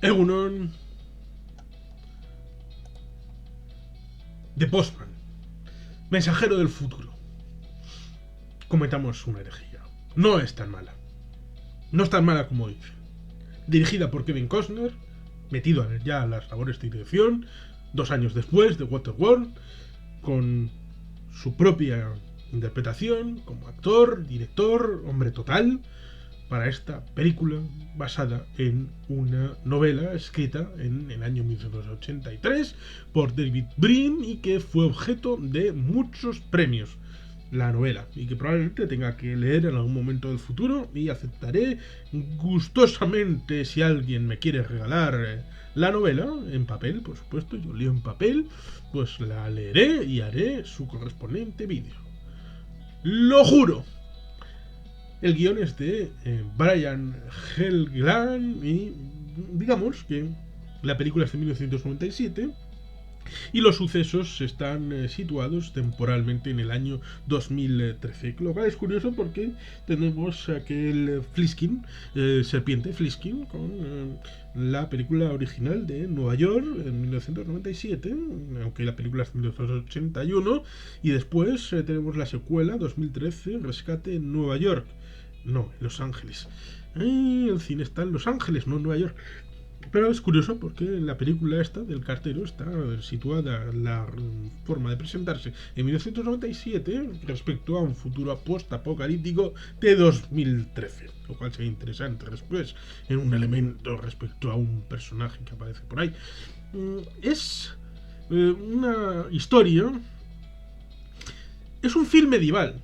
Egunon, The Postman, mensajero del futuro. Cometamos una herejía. No es tan mala. No es tan mala como dice. Dirigida por Kevin Costner, metido ya a las labores de dirección, 2 años después de Waterworld, con su propia interpretación como actor, director, hombre total, para esta película basada en una novela escrita en el año 1983 por David Brin y que fue objeto de muchos premios. La novela, y que probablemente tenga que leer en algún momento del futuro, y aceptaré gustosamente si alguien me quiere regalar la novela en papel, por supuesto, yo leo en papel, pues la leeré y haré su correspondiente vídeo. ¡Lo juro! El guión es de Brian Helgeland y digamos que la película es de 1997 y los sucesos están situados temporalmente en el año 2013. Lo cual es curioso porque tenemos aquel Fliskin, serpiente Fliskin, con la película original de Nueva York en 1997, aunque la película es de 1981, y después tenemos la secuela 2013, Rescate en Nueva York. No, en Los Ángeles. El cine está en Los Ángeles, no en Nueva York. Pero es curioso porque en la película esta del cartero está situada la forma de presentarse en 1997 respecto a un futuro post-apocalíptico de 2013, lo cual sería interesante después en un elemento respecto a un personaje que aparece por ahí. Es una historia, es un film medieval.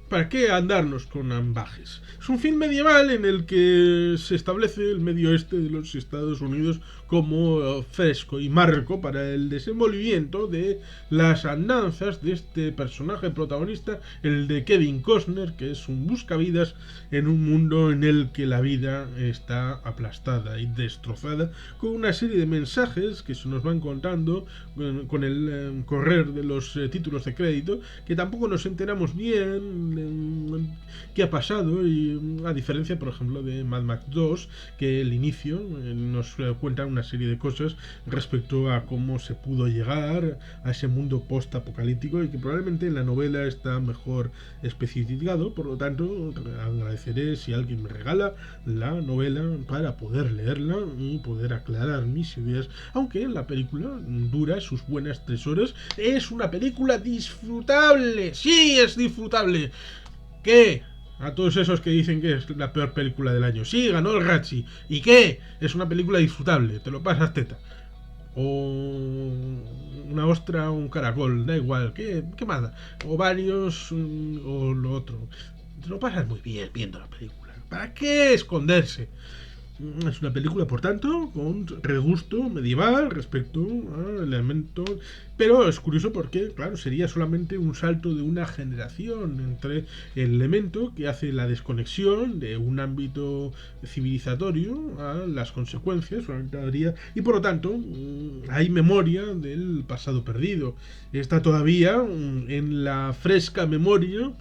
¿Para qué andarnos con ambajes? Es un film medieval en el que se establece el medio oeste de los Estados Unidos como fresco y marco para el desenvolvimiento de las andanzas de este personaje protagonista, el de Kevin Costner, que es un buscavidas en un mundo en el que la vida está aplastada y destrozada, con una serie de mensajes que se nos van contando con el correr de los títulos de crédito, que tampoco nos enteramos bien qué ha pasado, y a diferencia por ejemplo de Mad Max 2, que el inicio nos cuenta una serie de cosas respecto a cómo se pudo llegar a ese mundo post-apocalíptico, y que probablemente en la novela está mejor especificado. Por lo tanto, agradeceré si alguien me regala la novela para poder leerla y poder aclarar mis ideas, aunque la película dura sus buenas 3 horas. Es una película disfrutable, sí, es disfrutable. ¿Qué? A todos esos que dicen que es la peor película del año. Sí, ganó el Razzie. ¿Y qué? Es una película disfrutable. Te lo pasas teta. O una ostra o un caracol. Da igual. ¿Qué más da? O varios o lo otro. Te lo pasas muy bien viendo la película. ¿Para qué esconderse? Es una película, por tanto, con regusto medieval respecto al elemento. Pero es curioso porque, claro, sería solamente un salto de una generación entre el elemento que hace la desconexión de un ámbito civilizatorio a las consecuencias, y por lo tanto hay memoria del pasado perdido. Está todavía en la fresca memoria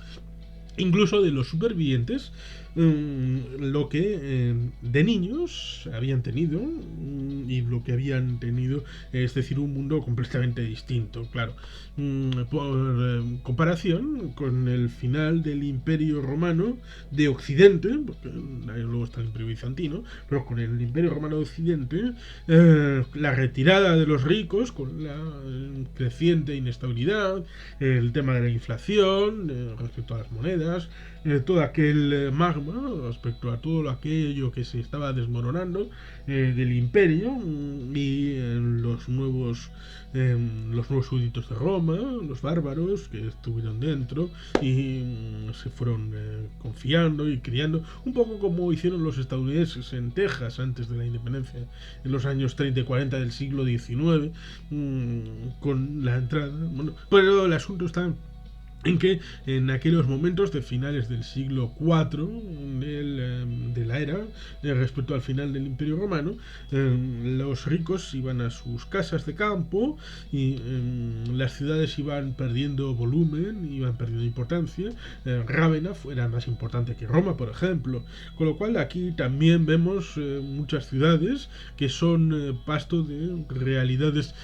incluso de los supervivientes, lo que de niños habían tenido, y lo que habían tenido, es decir, un mundo completamente distinto, claro. Por comparación con el final del Imperio Romano de Occidente, porque luego está el Imperio Bizantino, pero con el Imperio Romano de Occidente, la retirada de los ricos con la creciente inestabilidad, el tema de la inflación respecto a las monedas, todo aquel magma respecto a todo aquello que se estaba desmoronando del imperio, y los nuevos súbditos de Roma, los bárbaros que estuvieron dentro y se fueron confiando y criando, un poco como hicieron los estadounidenses en Texas antes de la independencia en los años 30 y 40 del siglo XIX, con la entrada. Bueno, pero el asunto está en que en aquellos momentos de finales del siglo IV de la era, respecto al final del Imperio Romano, los ricos iban a sus casas de campo y las ciudades iban perdiendo volumen, iban perdiendo importancia. Rávena era más importante que Roma, por ejemplo, con lo cual aquí también vemos muchas ciudades que son pasto de realidades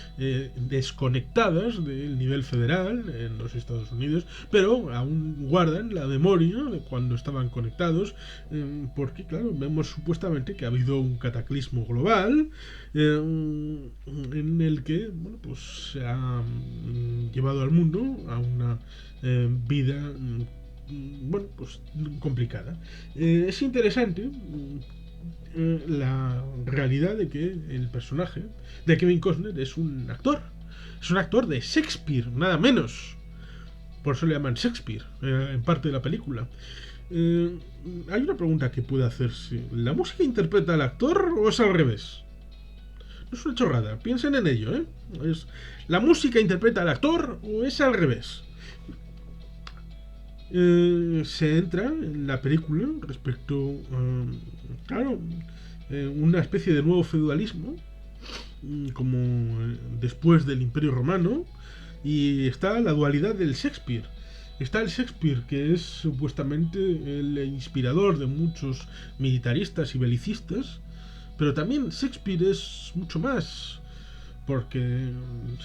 desconectadas del nivel federal en los Estados Unidos, pero aún guardan la memoria de cuando estaban conectados, porque claro, vemos supuestamente que ha habido un cataclismo global en el que bueno, pues se ha llevado al mundo a una vida bueno, pues complicada. Es interesante la realidad de que el personaje de Kevin Costner es un actor. Es un actor de Shakespeare, nada menos. Por eso le llaman Shakespeare, en parte de la película. Hay una pregunta que puede hacerse. ¿La música interpreta al actor o es al revés? No es una chorrada, piensen en ello, ¿eh? ¿La música interpreta al actor o es al revés? Se entra en la película respecto a, claro, una especie de nuevo feudalismo, como después del Imperio Romano, y está la dualidad del Shakespeare. Está el Shakespeare, que es supuestamente el inspirador de muchos militaristas y belicistas, pero también Shakespeare es mucho más, porque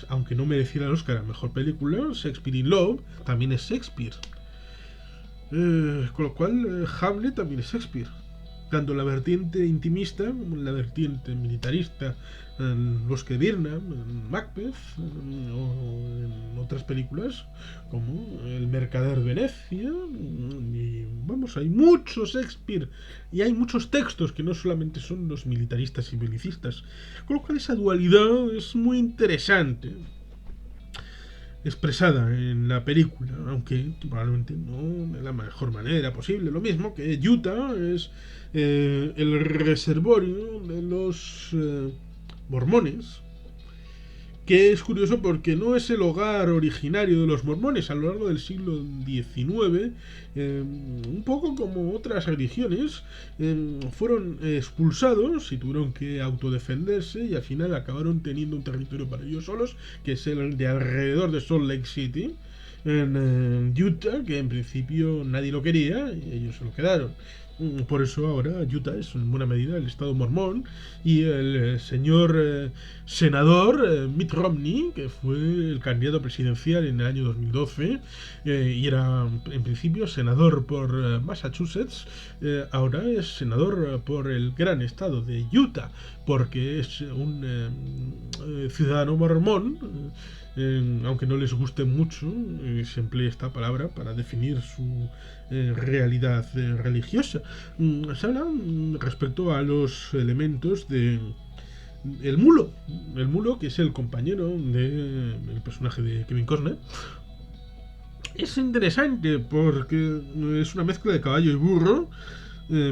aunque no mereciera el Oscar a Mejor Película, Shakespeare in Love también es Shakespeare. Con lo cual, Hamlet también es Shakespeare. Tanto la vertiente intimista como la vertiente militarista en Bosque de Birnam, en Macbeth o en otras películas como El Mercader de Venecia. Y vamos, hay mucho Shakespeare y hay muchos textos que no solamente son los militaristas y belicistas. Con lo cual esa dualidad es muy interesante expresada en la película, aunque probablemente no de la mejor manera posible. Lo mismo que Utah es el reservorio de los mormones, que es curioso porque no es el hogar originario de los mormones. A lo largo del siglo XIX, un poco como otras religiones, fueron expulsados y tuvieron que autodefenderse, y al final acabaron teniendo un territorio para ellos solos, que es el de alrededor de Salt Lake City, en Utah, que en principio nadie lo quería y ellos se lo quedaron. Por eso ahora Utah es en buena medida el estado mormón, y el señor senador Mitt Romney, que fue el candidato presidencial en el año 2012 y era en principio senador por Massachusetts, ahora es senador por el gran estado de Utah, porque es un ciudadano mormón. Aunque no les guste mucho, se emplea esta palabra para definir su realidad religiosa. Se habla respecto a los elementos de el mulo, que es el compañero del personaje de Kevin Costner. Es interesante porque es una mezcla de caballo y burro,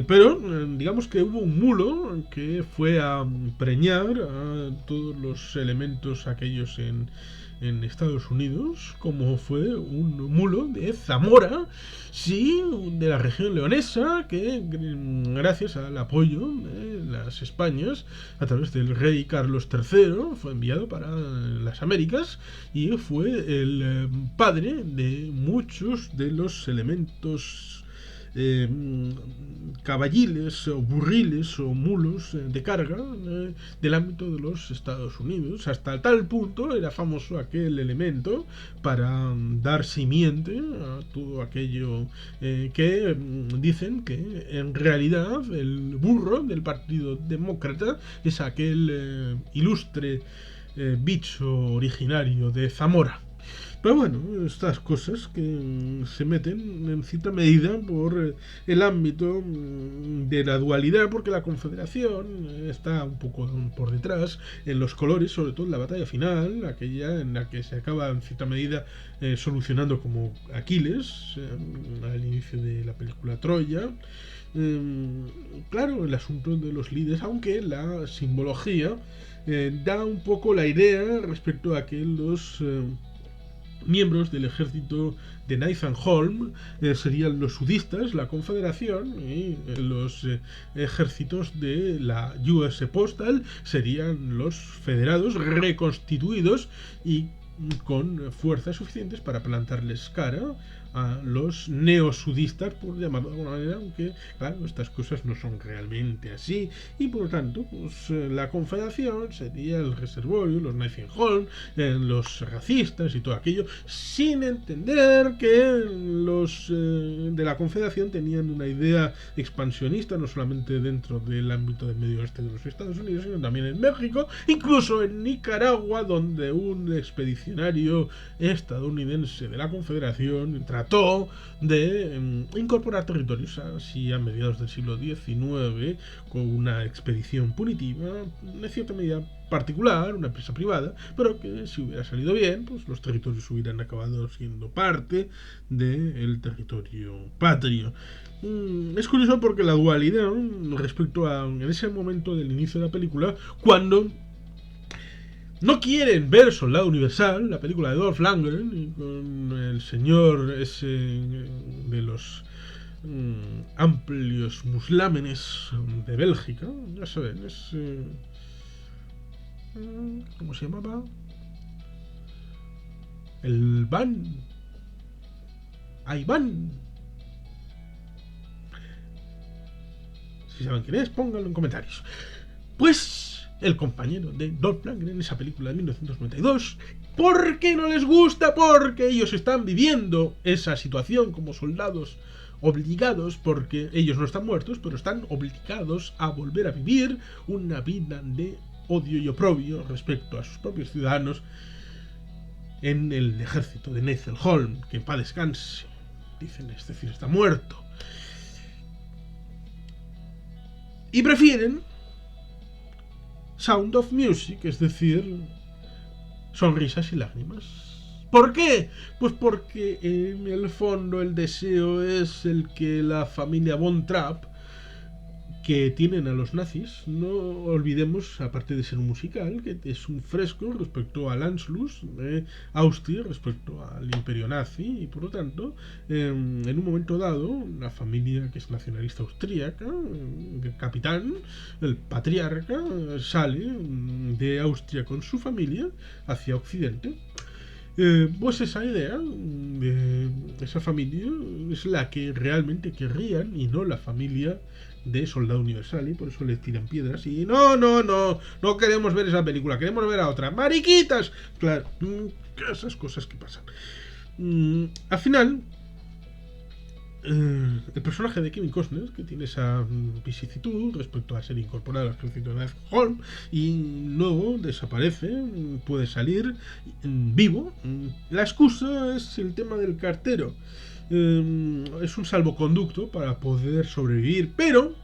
pero digamos que hubo un mulo que fue a preñar a todos los elementos aquellos en Estados Unidos, como fue un mulo de Zamora, sí, de la región leonesa, que gracias al apoyo de las Españas, a través del rey Carlos III, fue enviado para las Américas y fue el padre de muchos de los elementos caballiles o burriles o mulos de carga del ámbito de los Estados Unidos. Hasta tal punto era famoso aquel elemento para dar simiente a todo aquello que dicen que en realidad el burro del Partido Demócrata es aquel ilustre bicho originario de Zamora. Pero bueno, estas cosas que se meten en cierta medida por el ámbito de la dualidad, porque la Confederación está un poco por detrás en los colores, sobre todo en la batalla final, aquella en la que se acaba en cierta medida solucionando como Aquiles al inicio de la película Troya. Claro, el asunto de los líderes, aunque la simbología da un poco la idea respecto a que los miembros del ejército de Nathan Holm serían los sudistas, la Confederación, y los ejércitos de la US Postal serían los federados reconstituidos y con fuerzas suficientes para plantarles cara a los neosudistas, por llamarlo de alguna manera, aunque claro, estas cosas no son realmente así, y por lo tanto pues, la Confederación sería el reservorio, los Nathan Holm, los racistas y todo aquello, sin entender que los de la Confederación tenían una idea expansionista, no solamente dentro del ámbito del medio oeste de los Estados Unidos, sino también en México, incluso en Nicaragua, donde un expedicionario estadounidense de la Confederación trató de incorporar territorios así a mediados del siglo XIX con una expedición punitiva, en cierta medida particular, una empresa privada, pero que si hubiera salido bien, pues los territorios hubieran acabado siendo parte del territorio patrio. Es curioso porque la dualidad respecto a en ese momento del inicio de la película, cuando no quieren ver Soldado Universal, la película de Dolph Lundgren, con el señor ese de los amplios muslámenes de Bélgica, ya saben, es ¿cómo se llamaba? El Van. Iván. Si saben quién es, pónganlo en comentarios. Pues el compañero de Dolph Lundgren en esa película de 1992. ¿Por qué no les gusta? Porque ellos están viviendo esa situación como soldados obligados, porque ellos no están muertos, pero están obligados a volver a vivir una vida de odio y oprobio respecto a sus propios ciudadanos en el ejército de Nathan Holm, que en paz descanse, dicen, es decir, está muerto. Y prefieren Sound of Music, es decir, sonrisas y lágrimas. ¿Por qué? Pues porque en el fondo el deseo es el que la familia Von Trapp, que tienen a los nazis, no olvidemos, aparte de ser un musical, que es un fresco respecto al Anschluss de Austria, respecto al imperio nazi, y por lo tanto, en un momento dado, la familia que es nacionalista austríaca, el capitán, el patriarca, sale de Austria con su familia hacia Occidente. Pues esa idea de esa familia es la que realmente querrían y no la familia de Soldado Universal, y por eso les tiran piedras y no queremos ver esa película, queremos ver a otra. ¡Mariquitas! Claro, esas cosas que pasan. Al final, el personaje de Kevin Costner, que tiene esa vicisitud respecto a ser incorporado al ejército de Nathan Holm y luego desaparece, puede salir vivo. La excusa es el tema del cartero. Es un salvoconducto para poder sobrevivir, pero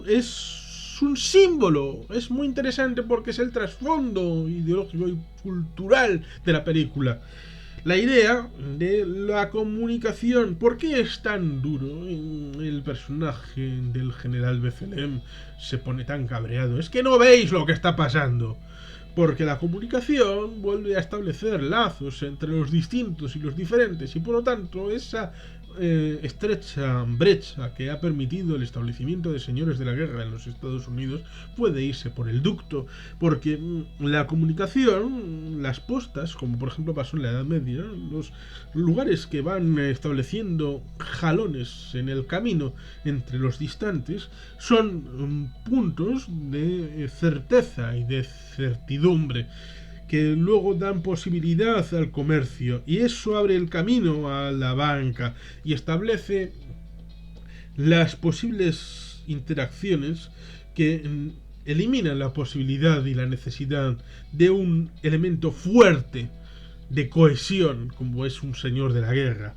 es un símbolo. Es muy interesante porque es el trasfondo ideológico y cultural de la película. La idea de la comunicación. ¿Por qué es tan duro? El personaje del general Bethlehem se pone tan cabreado. Es que no veis lo que está pasando. Porque la comunicación vuelve a establecer lazos entre los distintos y los diferentes, y por lo tanto esa estrecha brecha que ha permitido el establecimiento de señores de la guerra en los Estados Unidos puede irse por el ducto, porque la comunicación, las postas, como por ejemplo pasó en la Edad Media, los lugares que van estableciendo jalones en el camino entre los distantes, son puntos de certeza y de certidumbre que luego dan posibilidad al comercio, y eso abre el camino a la banca y establece las posibles interacciones que eliminan la posibilidad y la necesidad de un elemento fuerte de cohesión como es un señor de la guerra.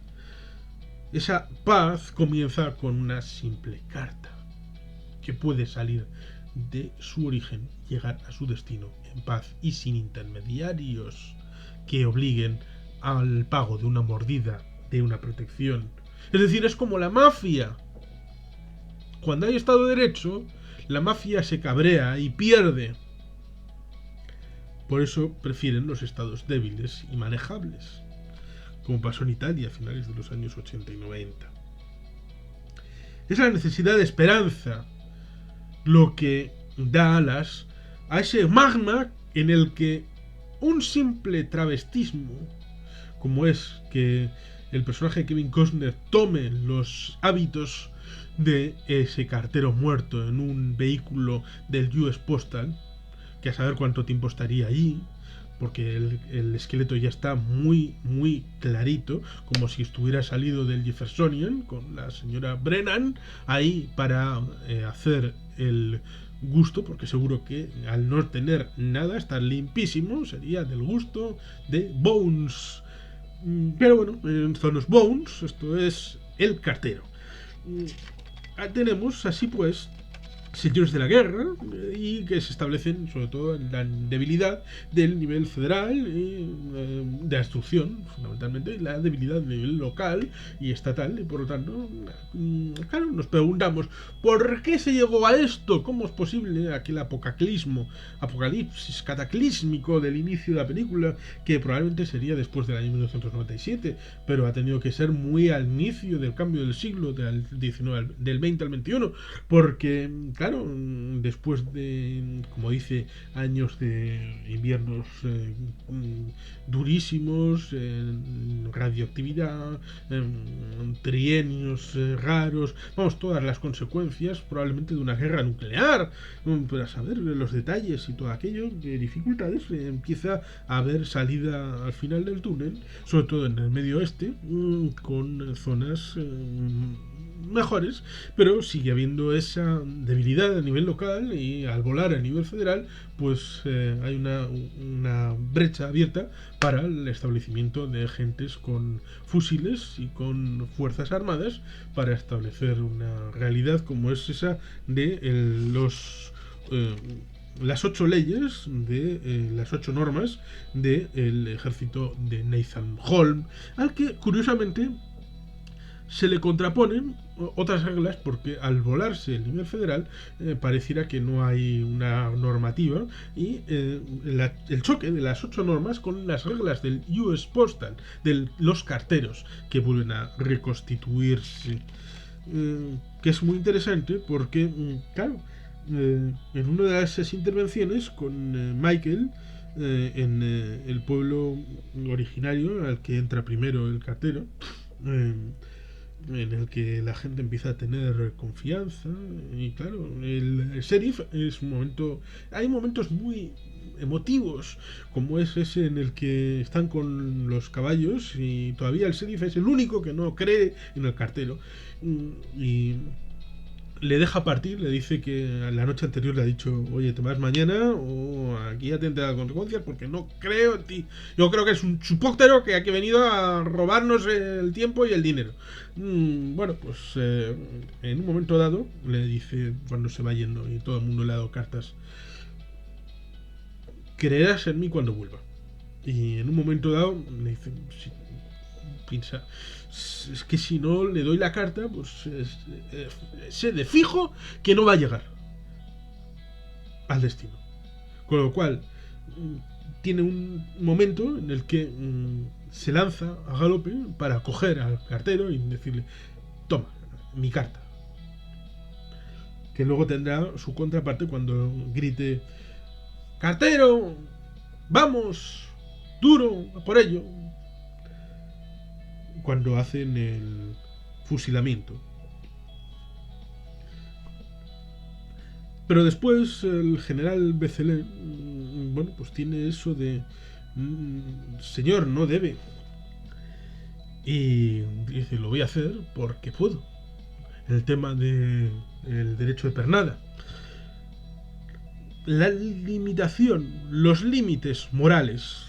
Esa paz comienza con una simple carta que puede salir de su origen, llegar a su destino en paz y sin intermediarios que obliguen al pago de una mordida, de una protección. Es decir, es como la mafia. Cuando hay Estado de Derecho, la mafia se cabrea y pierde. Por eso prefieren los estados débiles y manejables, como pasó en Italia a finales de los años 80 y 90. Es la necesidad de esperanza lo que da alas a ese magma en el que un simple travestismo, como es que el personaje de Kevin Costner tome los hábitos de ese cartero muerto en un vehículo del US Postal, que a saber cuánto tiempo estaría allí, porque el esqueleto ya está muy, muy clarito, como si estuviera salido del Jeffersonian, con la señora Brennan ahí para hacer el gusto, porque seguro que al no tener nada, estar limpísimo, sería del gusto de Bones. Pero bueno, son los Bones, esto es el cartero. Tenemos así pues señores de la guerra y que se establecen sobre todo en la debilidad del nivel federal y de la instrucción, fundamentalmente la debilidad del nivel local y estatal, y por lo tanto claro, nos preguntamos ¿por qué se llegó a esto? ¿Cómo es posible aquel apocalipsis cataclísmico del inicio de la película, que probablemente sería después del año 1997, pero ha tenido que ser muy al inicio del cambio del siglo, del 19, del 20 al 21, porque claro, después de, como dice, años de inviernos durísimos, radioactividad, trienios raros, vamos, todas las consecuencias probablemente de una guerra nuclear, para saber los detalles y todo aquello, de dificultades, empieza a haber salida al final del túnel, sobre todo en el medio oeste, con zonas mejores, pero sigue habiendo esa debilidad a nivel local, y al volar a nivel federal pues hay una brecha abierta para el establecimiento de agentes con fusiles y con fuerzas armadas para establecer una realidad como es esa de las 8 leyes, de las 8 normas del ejército de Nathan Holm, al que curiosamente se le contraponen otras reglas, porque al volarse el nivel federal pareciera que no hay una normativa, y el choque de las 8 normas con las reglas del US Postal, de los carteros, que vuelven a reconstituirse, que es muy interesante porque claro, en una de esas intervenciones con Michael en el pueblo originario al que entra primero el cartero, en el que la gente empieza a tener confianza, y claro, el sheriff es un momento, hay momentos muy emotivos, como es ese en el que están con los caballos y todavía el sheriff es el único que no cree en el cartero, y le deja partir, le dice que la noche anterior le ha dicho, oye, te vas mañana o aquí ya tendrás las consecuencias porque no creo en ti. Yo creo que es un chupóctero que aquí ha venido a robarnos el tiempo y el dinero. Bueno, pues en un momento dado le dice, cuando se va yendo y todo el mundo le ha dado cartas, creerás en mí cuando vuelva. Y en un momento dado le dice, sí, piensa, es que si no le doy la carta, pues sé de fijo que no va a llegar al destino. Con lo cual, tiene un momento en el que se lanza a galope para coger al cartero y decirle, toma, mi carta. Que luego tendrá su contraparte cuando grite, cartero, vamos, duro, por ello, cuando hacen el fusilamiento. Pero después el general Becelé, bueno, pues tiene eso de, señor, no debe. Y dice, lo voy a hacer porque puedo. El tema del derecho de pernada. La limitación, los límites morales.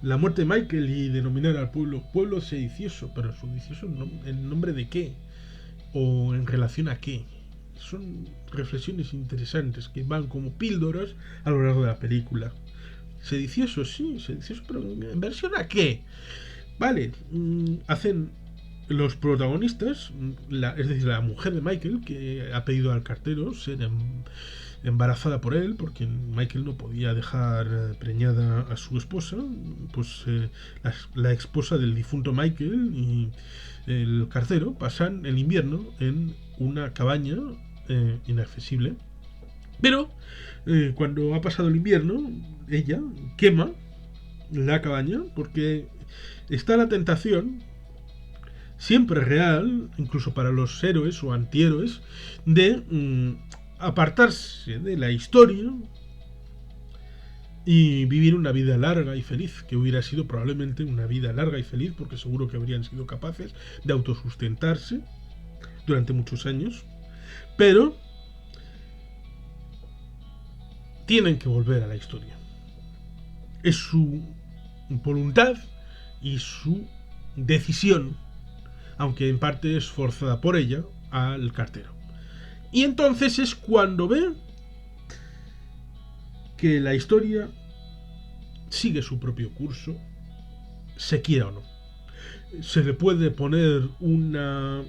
La muerte de Michael y denominar al pueblo sedicioso, pero sedicioso ¿en nombre de qué? ¿O en relación a qué? Son reflexiones interesantes que van como píldoras a lo largo de la película. Sedicioso, sí, sedicioso, pero ¿en versión a qué? Vale, hacen los protagonistas, es decir, la mujer de Michael, que ha pedido al cartero ser embarazada por él, porque Michael no podía dejar preñada a su esposa, pues la esposa del difunto Michael y el cartero pasan el invierno en una cabaña inaccesible. Pero cuando ha pasado el invierno, ella quema la cabaña porque está la tentación, siempre real, incluso para los héroes o antihéroes, de apartarse de la historia y vivir una vida larga y feliz, que hubiera sido probablemente una vida larga y feliz, porque seguro que habrían sido capaces de autosustentarse durante muchos años, pero tienen que volver a la historia. Es su voluntad y su decisión, aunque en parte es forzada por ella, al cartero. Y entonces es cuando ve que la historia sigue su propio curso, se quiera o no. Se le puede poner una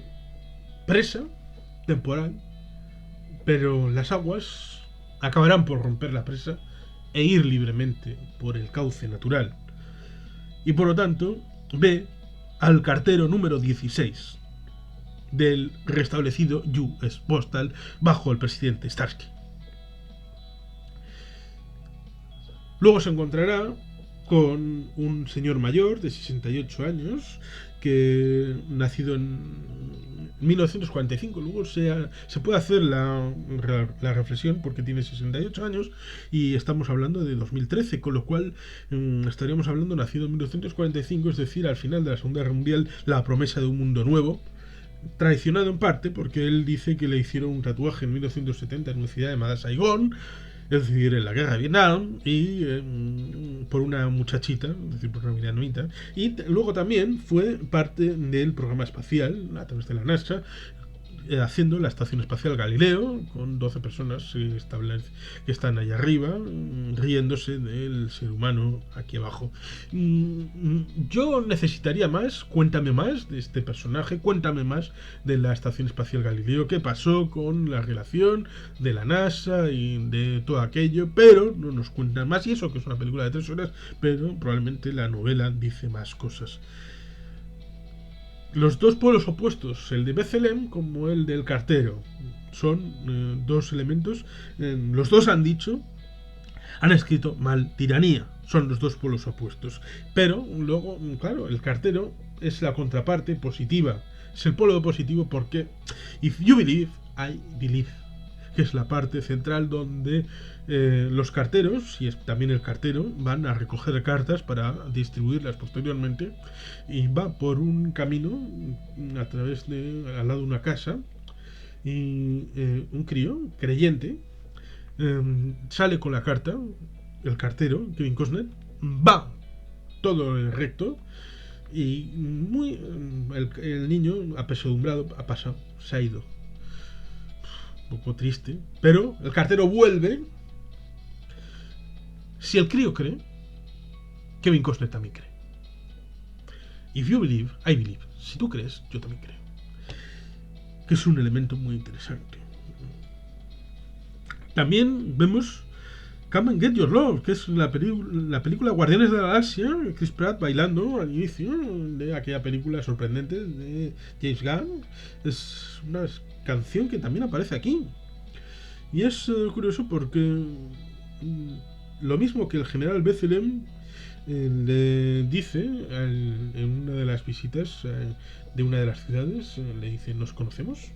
presa temporal, pero las aguas acabarán por romper la presa e ir libremente por el cauce natural. Y por lo tanto, ve al cartero número 16 del restablecido US Postal bajo el presidente Starsky. Luego se encontrará con un señor mayor de 68 años que nacido en 1945. Luego se puede hacer la reflexión porque tiene 68 años y estamos hablando de 2013, con lo cual estaríamos hablando nacido en 1945, es decir, al final de la Segunda Guerra Mundial, la promesa de un mundo nuevo, traicionado en parte porque él dice que le hicieron un tatuaje en 1970 en una ciudad llamada Saigón, es decir, en la guerra de Vietnam, y por una muchachita, es decir, por una vietnamita, y luego también fue parte del programa espacial a través de la NASA, haciendo la Estación Espacial Galileo, con 12 personas que están allá arriba, riéndose del ser humano aquí abajo. Yo necesitaría más, cuéntame más de este personaje, cuéntame más de la Estación Espacial Galileo, qué pasó con la relación de la NASA y de todo aquello, pero no nos cuentan más, y eso que es una película de 3 horas, pero probablemente la novela dice más cosas. Los dos pueblos opuestos, el de Bethlehem como el del cartero, son dos elementos. Los dos han escrito mal tiranía. Son los dos pueblos opuestos. Pero luego, claro, el cartero es la contraparte positiva. Es el polo positivo porque if you believe, I believe, que es la parte central donde los carteros, y también el cartero, van a recoger cartas para distribuirlas posteriormente, y va por un camino al lado de una casa, y un crío creyente sale con la carta. El cartero, Kevin Costner, va todo recto, y el niño apesadumbrado se ha ido. Un poco triste, pero el cartero vuelve. Si el crío cree, Kevin Costner también cree. If you believe, I believe. Si tú crees, yo también creo. Que es un elemento muy interesante. También vemos Come and Get Your Love, que es la película Guardianes de la Galaxia, Chris Pratt bailando al inicio de aquella película sorprendente de James Gunn. Es una canción que también aparece aquí. Y es curioso porque lo mismo que el general Bethlehem le dice en una de las visitas de una de las ciudades, le dice: ¿nos conocemos?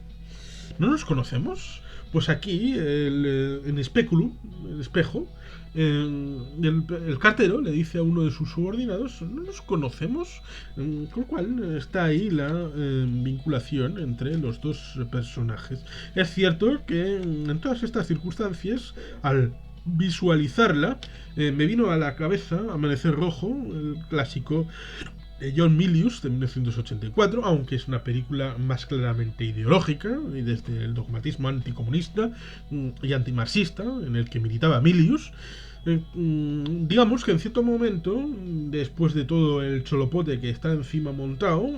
¿No nos conocemos? Pues aquí, en Speculum, el espejo, el cartero le dice a uno de sus subordinados: ¿no nos conocemos? Con lo cual está ahí la vinculación entre los dos personajes. Es cierto que en todas estas circunstancias, al visualizarla, me vino a la cabeza Amanecer Rojo, el clásico John Milius de 1984, aunque es una película más claramente ideológica y desde el dogmatismo anticomunista y antimarxista en el que militaba Milius. Digamos que en cierto momento, después de todo el cholopote que está encima montado,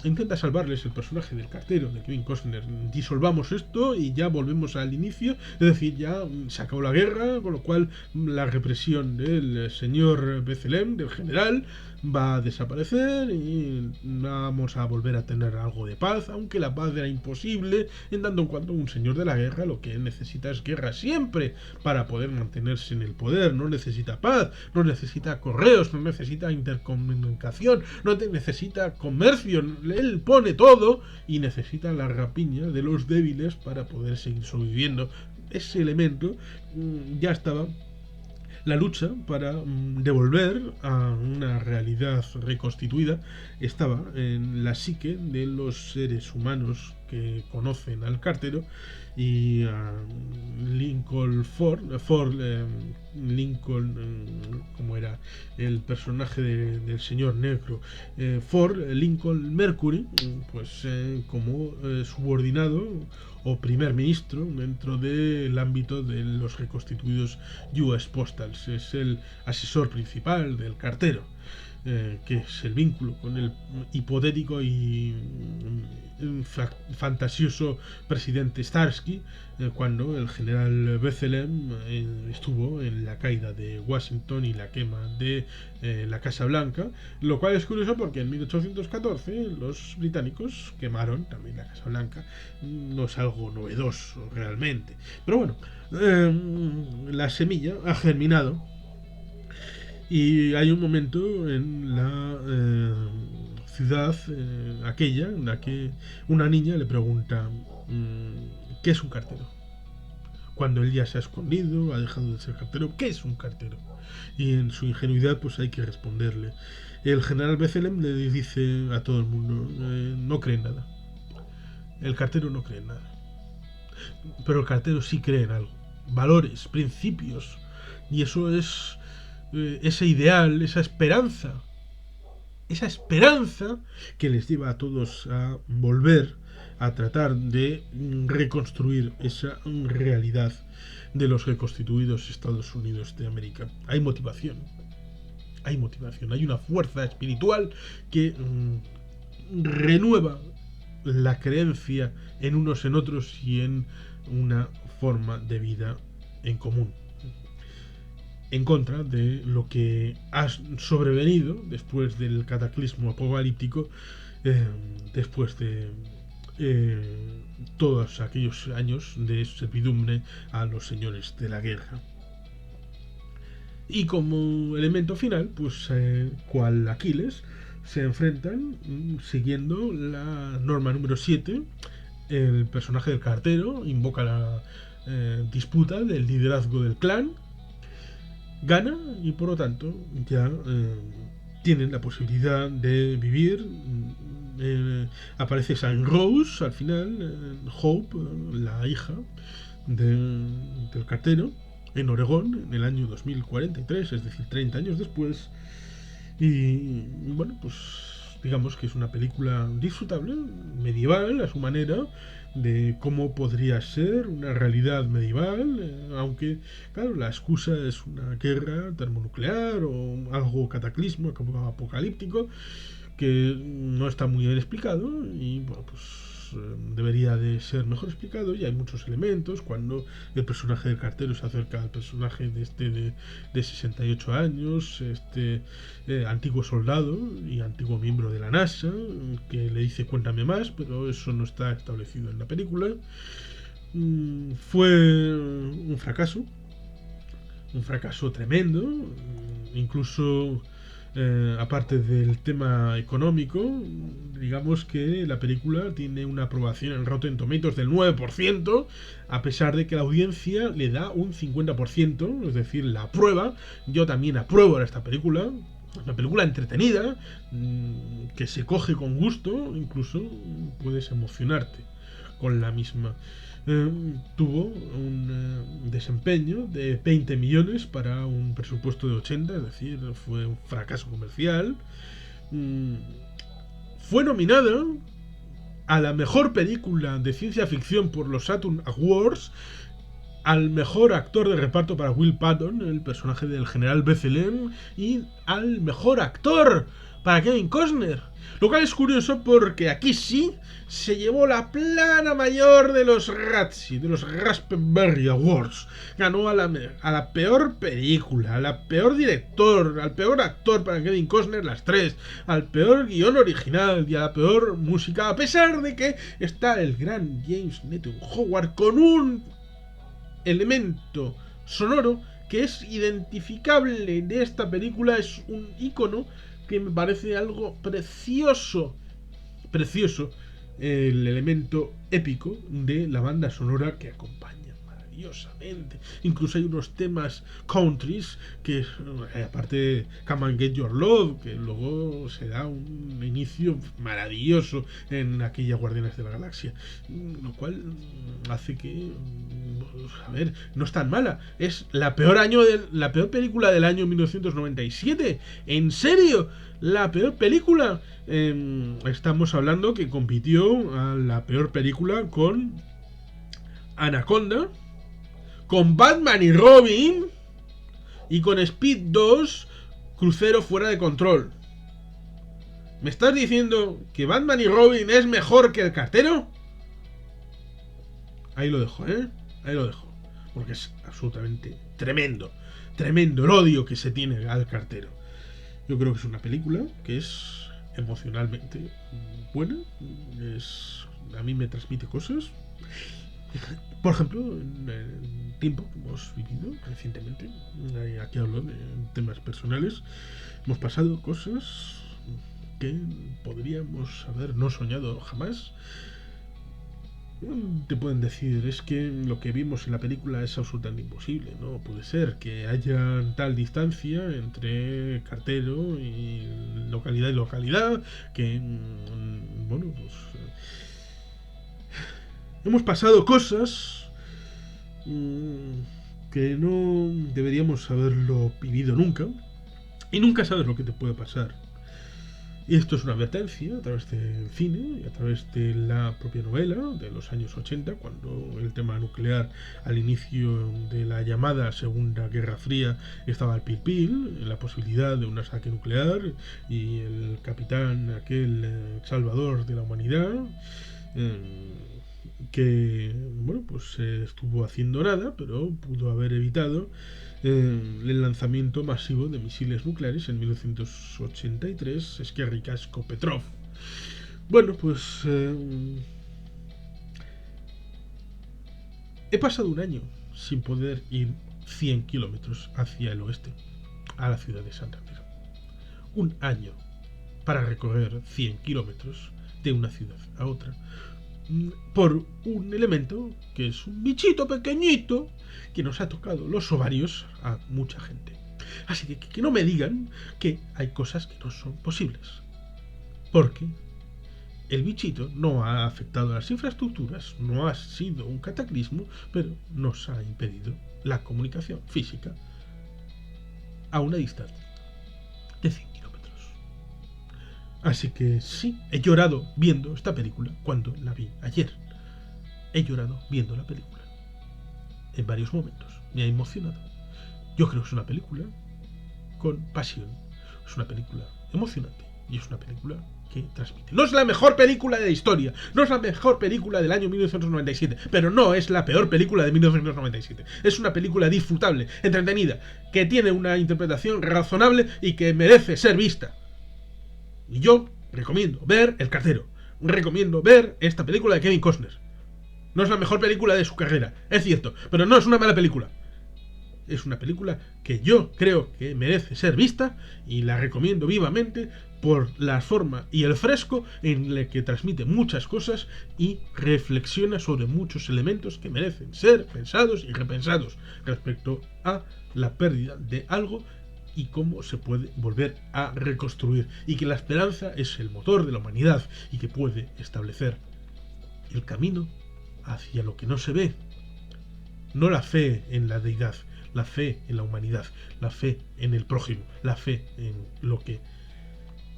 intenta salvarles el personaje del cartero, de Kevin Costner. Disolvamos esto y ya volvemos al inicio, es decir, ya se acabó la guerra, con lo cual la represión del señor Bethlehem, del general, va a desaparecer y vamos a volver a tener algo de paz, aunque la paz era imposible, en tanto en cuanto un señor de la guerra lo que necesita es guerra siempre para poder mantenerse en el poder. No necesita paz, no necesita correos, no necesita intercomunicación, no necesita comercio, él pone todo y necesita la rapiña de los débiles para poder seguir sobreviviendo. Ese elemento ya estaba. La lucha para devolver a una realidad reconstituida estaba en la psique de los seres humanos que conocen al cartero, y Lincoln Lincoln, como era el personaje del señor negro, Lincoln Mercury, pues como subordinado o primer ministro dentro del ámbito de los reconstituidos US Postals. Es el asesor principal del cartero, que es el vínculo con el hipotético y fantasioso presidente Starsky, cuando el general Bethlehem estuvo en la caída de Washington y la quema de la Casa Blanca, lo cual es curioso porque en 1814 los británicos quemaron también la Casa Blanca. No es algo novedoso realmente, pero bueno, la semilla ha germinado. Y hay un momento en la ciudad aquella en la que una niña le pregunta ¿qué es un cartero? Cuando él ya se ha escondido, ha dejado de ser cartero, ¿qué es un cartero? Y en su ingenuidad pues hay que responderle. El general Bethlehem le dice a todo el mundo, no cree en nada. El cartero no cree en nada. Pero el cartero sí cree en algo. Valores, principios. Y eso es ese ideal, esa esperanza que les lleva a todos a volver a tratar de reconstruir esa realidad de los reconstituidos Estados Unidos de América. Hay motivación, hay una fuerza espiritual que renueva la creencia en unos en otros y en una forma de vida en común, en contra de lo que ha sobrevenido después del cataclismo apocalíptico, después de todos aquellos años de servidumbre a los señores de la guerra. Y como elemento final, pues cual Aquiles, se enfrentan siguiendo la norma número 7. El personaje del cartero invoca la disputa del liderazgo del clan, gana y por lo tanto ya tienen la posibilidad de vivir. Aparece Saint Rose al final, Hope, la hija del cartero, en Oregón en el año 2043, es decir, 30 años después. Y bueno, pues digamos que es una película disfrutable, medieval a su manera, de cómo podría ser una realidad medieval, aunque claro, la excusa es una guerra termonuclear o algo cataclismo apocalíptico que no está muy bien explicado y bueno, pues debería de ser mejor explicado. Y hay muchos elementos cuando el personaje del cartero se acerca al personaje de 68 años, antiguo soldado y antiguo miembro de la NASA, que le dice cuéntame más, pero eso no está establecido en la película. Fue un fracaso tremendo, incluso aparte del tema económico. Digamos que la película tiene una aprobación en Rotten Tomatoes del 9%, a pesar de que la audiencia le da un 50%, es decir, la aprueba. Yo también apruebo esta película. Una película entretenida, que se coge con gusto, incluso puedes emocionarte con la misma. Tuvo un desempeño de 20 millones para un presupuesto de 80, es decir, fue un fracaso comercial. Fue nominada a la mejor película de ciencia ficción por los Saturn Awards, al mejor actor de reparto para Will Patton, el personaje del general Bethlehem, y al mejor actor para Kevin Costner. Lo cual es curioso porque aquí sí se llevó la plana mayor de los Razzie, de los Raspberry Awards. Ganó a la peor película, a la peor director, al peor actor para Kevin Costner, las tres, al peor guión original y a la peor música, a pesar de que está el gran James Newton Howard con un elemento sonoro que es identificable de esta película, es un icono que me parece algo precioso, el elemento épico de la banda sonora que acompaña maravillosamente. Incluso hay unos temas countries que, aparte Come and Get Your Love, que luego se da un inicio maravilloso en aquella Guardianes de la Galaxia, lo cual hace que, a ver, no es tan mala. Es la peor película del año 1997. ¿En serio? La peor película. Estamos hablando que compitió a la peor película con Anaconda, con Batman y Robin y con Speed 2, Crucero fuera de control. ¿Me estás diciendo que Batman y Robin es mejor que El Cartero? Ahí lo dejo, ahí lo dejo. Porque es absolutamente tremendo el odio que se tiene al Cartero. Yo creo que es una película que es emocionalmente buena. A mí me transmite cosas. Por ejemplo, en el tiempo que hemos vivido recientemente, aquí hablo de temas personales, hemos pasado cosas que podríamos haber no soñado jamás. Te pueden decir, es que lo que vimos en la película es absolutamente imposible, no puede ser que haya tal distancia entre cartero y localidad, que, bueno, pues hemos pasado cosas que no deberíamos haberlo vivido nunca, y nunca sabes lo que te puede pasar. Y esto es una advertencia a través del cine y a través de la propia novela de los años 80, cuando el tema nuclear al inicio de la llamada Segunda Guerra Fría estaba al pil, la posibilidad de un ataque nuclear, y el capitán, aquel salvador de la humanidad, que, bueno, pues estuvo haciendo nada, pero pudo haber evitado el lanzamiento masivo de misiles nucleares en 1983, Skerry Casco Petrov. Bueno, pues he pasado un año sin poder ir 100 kilómetros hacia el oeste, a la ciudad de Santander. Un año para recorrer 100 kilómetros de una ciudad a otra, por un elemento que es un bichito pequeñito que nos ha tocado los ovarios a mucha gente. Así que no me digan que hay cosas que no son posibles, porque el bichito no ha afectado a las infraestructuras, no ha sido un cataclismo, pero nos ha impedido la comunicación física a una distancia de 100 kilómetros. Así que sí, he llorado viendo esta película cuando la vi ayer. He llorado viendo la película. En varios momentos. Me ha emocionado. Yo creo que es una película con pasión. Es una película emocionante. Y es una película que transmite. No es la mejor película de la historia. No es la mejor película del año 1997. Pero no es la peor película de 1997. Es una película disfrutable, entretenida, que tiene una interpretación razonable y que merece ser vista. Y yo recomiendo ver El Cartero. Recomiendo ver esta película de Kevin Costner. No es la mejor película de su carrera, es cierto, pero no es una mala película. Es una película que yo creo que merece ser vista y la recomiendo vivamente por la forma y el fresco en el que transmite muchas cosas y reflexiona sobre muchos elementos que merecen ser pensados y repensados respecto a la pérdida de algo y cómo se puede volver a reconstruir, y que la esperanza es el motor de la humanidad y que puede establecer el camino hacia lo que no se ve. No la fe en la deidad, la fe en la humanidad, la fe en el prójimo, la fe en lo que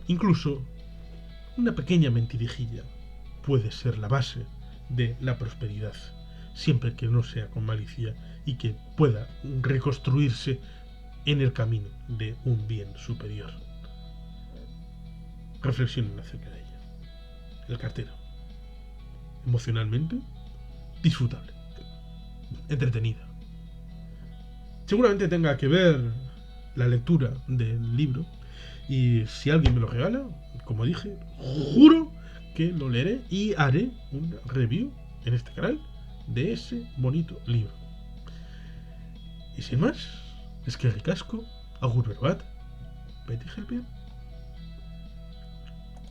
incluso una pequeña mentirijilla puede ser la base de la prosperidad, siempre que no sea con malicia y que pueda reconstruirse en el camino de un bien superior. reflexionen acerca de ella. El cartero. Emocionalmente disfrutable, entretenida. Seguramente tenga que ver la lectura del libro, y si alguien me lo regala, como dije, juro que lo leeré y haré una review en este canal de ese bonito libro. Y sin más, es que ricasco, agur berbat, Betty Helpian.